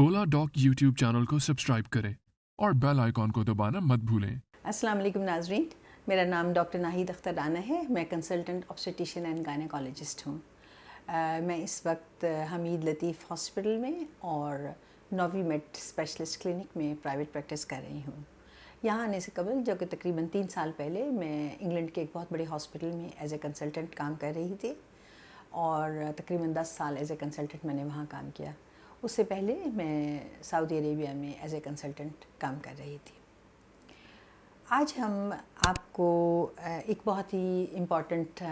ओला dock YouTube channel को subscribe करें और बेल आइकॉन को दबाना मत भूलें। अस्सलाम वालेकुम नाज़रीन, मेरा नाम डॉक्टर नाहिद अख्तर राना है। मैं कंसल्टेंट ऑब्स्टेटिशियन एंड गायनेकोलॉजिस्ट हूँ। मैं इस वक्त हमीद लतीफ़ हॉस्पिटल में और नोवीमेट स्पेशलिस्ट क्लिनिक में प्राइवेट प्रैक्टिस कर रही हूँ। यहाँ आने से कबल, जो कि तकरीबन 3 साल पहले, मैं इंग्लैंड के एक बहुत बड़े हॉस्पिटल में एज ए कंसल्टेंट काम कर रही थी और तकरीबन 10 साल एज ए कंसल्टेंट मैंने वहाँ काम किया। उससे पहले मैं सऊदी अरेबिया में एज ए कंसल्टेंट काम कर रही थी। आज हम आपको एक बहुत ही इम्पॉर्टेंट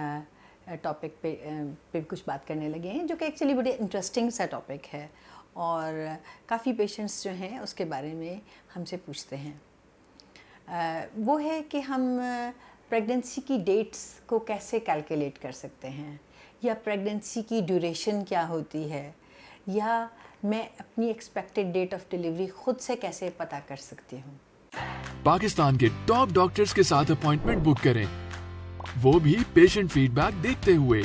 टॉपिक पे कुछ बात करने लगे हैं, जो कि एक्चुअली बड़े इंटरेस्टिंग सा टॉपिक है और काफ़ी पेशेंट्स जो हैं उसके बारे में हमसे पूछते हैं। वो है कि हम प्रेगनेंसी की डेट्स को कैसे कैलकुलेट कर सकते हैं, या प्रेगनेंसी की ड्यूरेशन क्या होती है, या मैं अपनी एक्सपेक्टेड डेट ऑफ डिलीवरी खुद से कैसे पता कर सकती हूँ। पाकिस्तान के टॉप डॉक्टर्स के साथ अपॉइंटमेंट बुक करें, वो भी पेशेंट फीडबैक देखते हुए।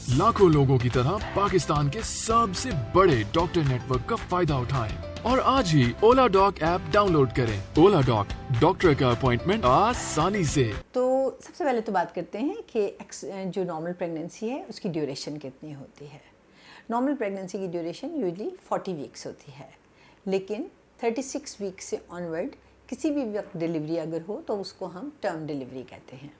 लाखों लोगों की तरह पाकिस्तान के सबसे बड़े डॉक्टर नेटवर्क का फायदा उठाएं और आज ही ओला डॉक ऐप डाउनलोड करें। ओला डॉक, डॉक्टर का अपॉइंटमेंट आसानी से। तो सबसे पहले तो बात करते हैं कि जो नॉर्मल प्रेगनेंसी है उसकी ड्यूरेशन कितनी होती है। नॉर्मल प्रेगनेंसी की ड्यूरेशन यूजली 40 वीक्स होती है, लेकिन 36 वीक्स से ऑनवर्ड किसी भी वक्त डिलीवरी अगर हो तो उसको हम टर्म डिलीवरी कहते हैं।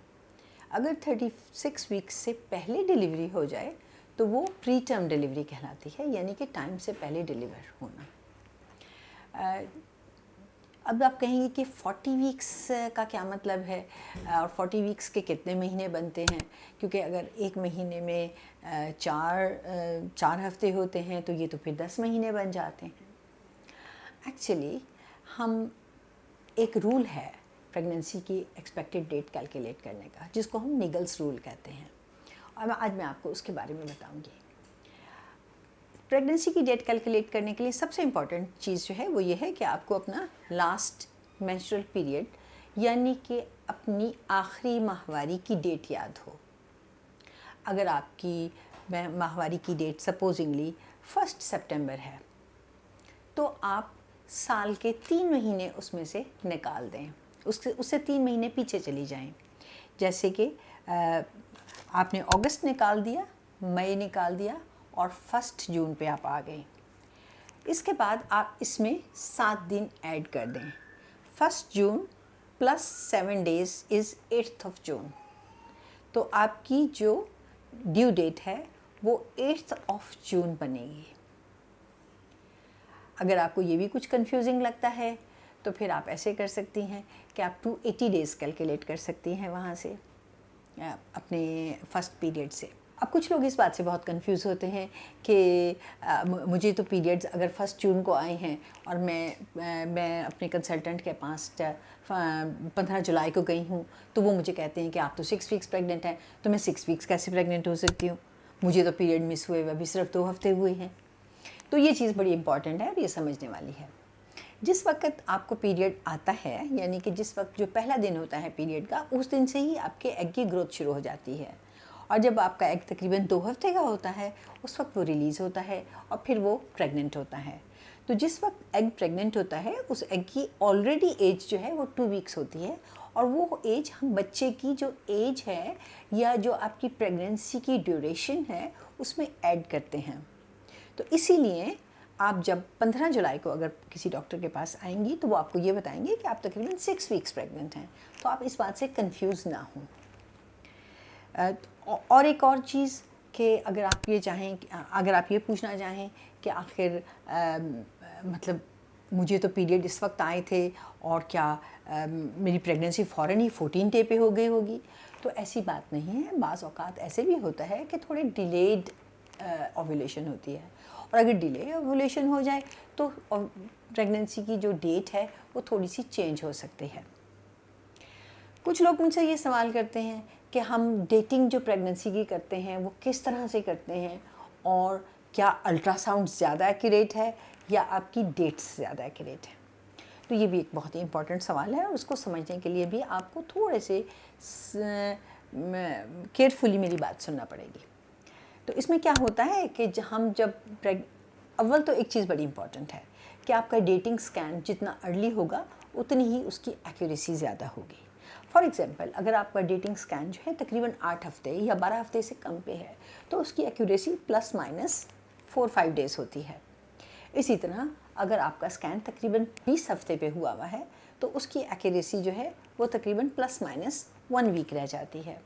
अगर 36 वीक्स से पहले डिलीवरी हो जाए तो वो प्री टर्म डिलीवरी कहलाती है, यानी कि टाइम से पहले डिलीवर होना। अब आप कहेंगे कि 40 वीक्स का क्या मतलब है और 40 वीक्स के कितने महीने बनते हैं, क्योंकि अगर एक महीने में चार हफ्ते होते हैं तो ये तो फिर 10 महीने बन जाते हैं। एक्चुअली हम एक रूल है प्रेगनेंसी की एक्सपेक्टेड डेट कैलकुलेट करने का, जिसको हम निगल्स रूल कहते हैं, और आज मैं आपको उसके बारे में बताऊंगी। प्रेगनेंसी की डेट कैलकुलेट करने के लिए सबसे इम्पॉर्टेंट चीज़ जो है वो ये है कि आपको अपना लास्ट मेंस्ट्रुअल पीरियड, यानी कि अपनी आखिरी माहवारी की डेट याद हो। अगर आपकी माहवारी की डेट सपोजिंगली 1 सितंबर है तो आप साल के 3 महीने उसमें से निकाल दें, उससे 3 महीने पीछे चली जाएं। जैसे कि आपने अगस्त निकाल दिया, मई निकाल दिया और 1 जून पे आप आ गए। इसके बाद आप इसमें 7 दिन ऐड कर दें। 1 जून प्लस 7 डेज इज़ 8 जून। तो आपकी जो ड्यू डेट है वो 8 जून बनेगी। अगर आपको ये भी कुछ कंफ्यूजिंग लगता है तो फिर आप ऐसे कर सकती हैं कि आप 280 डेज़ कैलकुलेट कर सकती हैं वहाँ से, अपने फर्स्ट पीरियड से। अब कुछ लोग इस बात से बहुत कंफ्यूज होते हैं कि मुझे तो पीरियड्स अगर 1 जून को आए हैं और मैं अपने कंसल्टेंट के पास 15 जुलाई को गई हूँ, तो वो मुझे कहते हैं कि आप तो 6 वीक्स प्रेग्नेंट हैं, तो मैं 6 वीक्स कैसे प्रेग्नेंट हो सकती हूँ, मुझे तो पीरियड मिस हुए अभी सिर्फ 2 हफ्ते हुए हैं। तो ये चीज़ बड़ी इंपॉर्टेंट है और ये समझने वाली है। जिस वक्त आपको पीरियड आता है, यानी कि जिस वक्त जो पहला दिन होता है पीरियड का, उस दिन से ही आपके एग की ग्रोथ शुरू हो जाती है, और जब आपका एग तकरीबन 2 हफ्ते का होता है उस वक्त वो रिलीज़ होता है और फिर वो प्रेग्नेंट होता है। तो जिस वक्त एग प्रेग्नेंट होता है उस एग की ऑलरेडी एज जो है वो 2 वीक्स होती है, और वो एज हम बच्चे की जो एज है या जो आपकी प्रेगनेंसी की ड्यूरेशन है उसमें ऐड करते हैं। तो इसीलिए आप जब 15 जुलाई को अगर किसी डॉक्टर के पास आएंगी तो वो आपको ये बताएंगे कि आप तकरीबन 6 वीक्स प्रेग्नेंट हैं, तो आप इस बात से कंफ्यूज ना हों। और एक और चीज़ कि अगर आप ये चाहें, अगर आप ये पूछना चाहें कि आखिर मतलब मुझे तो पीरियड इस वक्त आए थे और क्या मेरी प्रेगनेंसी फ़ौरन ही 14 डे पे हो गई होगी, तो ऐसी बात नहीं है। बाज़ औक़ात ऐसे भी होता है कि थोड़े डिलेड ओव्यूलेशन होती है, और अगर डिले ओव्यूलेशन हो जाए तो प्रेगनेंसी की जो डेट है वो थोड़ी सी चेंज हो सकती है। कुछ लोग मुझसे ये सवाल करते हैं कि हम डेटिंग जो प्रेगनेंसी की करते हैं वो किस तरह से करते हैं, और क्या अल्ट्रासाउंड ज़्यादा एक्यूरेट है या आपकी डेट्स ज़्यादा एक्यूरेट है। तो ये भी एक बहुत ही इम्पॉर्टेंट सवाल है, और उसको समझने के लिए भी आपको थोड़े से केयरफुली मेरी बात सुनना पड़ेगी। तो इसमें क्या होता है कि हम जब اول تو ایک چیز بڑی امپورٹنٹ ہے کہ آپ کا ڈیٹنگ سکین جتنا ارلی ہوگا اتنی ہی اس کی ایکوریسی زیادہ ہوگی. فار ایگزامپل اگر آپ کا ڈیٹنگ سکین جو ہے تقریباً 8 ہفتے یا 12 ہفتے سے کم پہ ہے تو اس کی ایکوریسی پلس مائنس 4-5 ڈیز ہوتی ہے. اسی طرح اگر آپ کا سکین تقریباً 20 ہفتے پہ ہوا ہے تو اس کی ایکوریسی جو ہے وہ تقریباً پلس مائنس 1 ویک رہ جاتی ہے.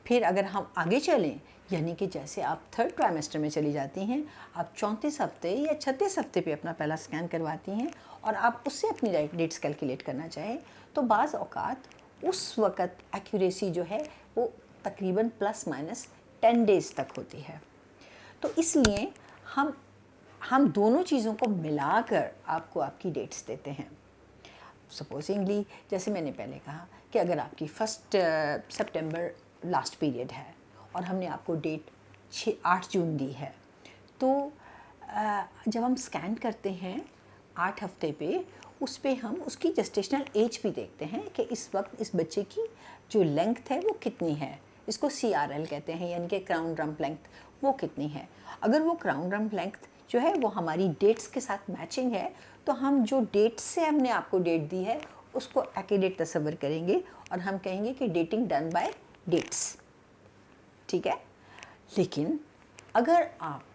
پھر اگر ہم آگے چلیں یعنی کہ جیسے آپ 3rd ٹرائمیسٹر میں چلی جاتی ہیں، آپ 34 ہفتے یا 36 ہفتے پہ اپنا پہلا سکین کرواتی ہیں اور آپ اس سے اپنی ڈیٹس کیلکولیٹ کرنا چاہیں تو بعض اوقات اس وقت ایکوریسی جو ہے وہ تقریباً پلس مائنس 10 ڈیز تک ہوتی ہے. تو اس لیے ہم دونوں چیزوں کو ملا کر آپ کو آپ کی ڈیٹس دیتے ہیں. سپوزنگلی جیسے میں نے پہلے کہا کہ اگر آپ کی 1 سپٹمبر لاسٹ پیریڈ ہے اور ہم نے آپ کو ڈیٹ 8 جون دی ہے تو جب ہم سکین کرتے ہیں 8 ہفتے پہ اس پہ ہم اس کی جسٹیشنل ایج بھی دیکھتے ہیں کہ اس وقت اس بچے کی جو لینگتھ ہے وہ کتنی ہے. اس کو CRL کہتے ہیں یعنی کہ کراؤن رمپ لینگتھ وہ کتنی ہے. اگر وہ کراؤن رمپ لینگتھ جو ہے وہ ہماری ڈیٹس کے ساتھ میچنگ ہے تو ہم جو ڈیٹ سے ہم نے آپ کو ڈیٹ دی ہے اس کو ایکوریٹ تصور کریں گے اور ہم کہیں گے کہ ڈیٹنگ ڈن بائی ڈیٹس. ٹھیک ہے. لیکن اگر آپ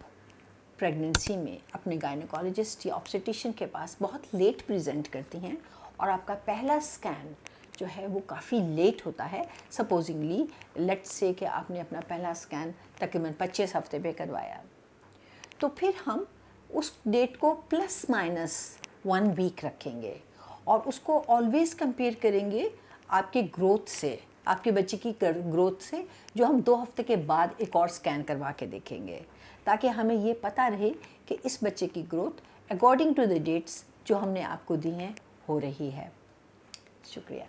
پریگننسی میں اپنے گائنیکالوجسٹ یا آبسٹیشین کے پاس بہت لیٹ پریزنٹ کرتی ہیں اور آپ کا پہلا سکین جو ہے وہ کافی لیٹ ہوتا ہے، سپوزنگلی لیٹس سے کہ آپ نے اپنا پہلا سکین تقریباً 25 ہفتے پہ کروایا، تو پھر ہم اس ڈیٹ کو پلس مائنس 1 ویک رکھیں گے اور اس کو آلویز کمپیئر کریں گے آپ کے گروتھ سے، آپ کے بچے کی گروتھ سے، جو ہم 2 ہفتے کے بعد ایک اور سکین کروا کے دیکھیں گے تاکہ ہمیں یہ پتہ رہے کہ اس بچے کی growth according to the dates جو ہم نے آپ کو دی ہیں ہو رہی ہے. شکریہ.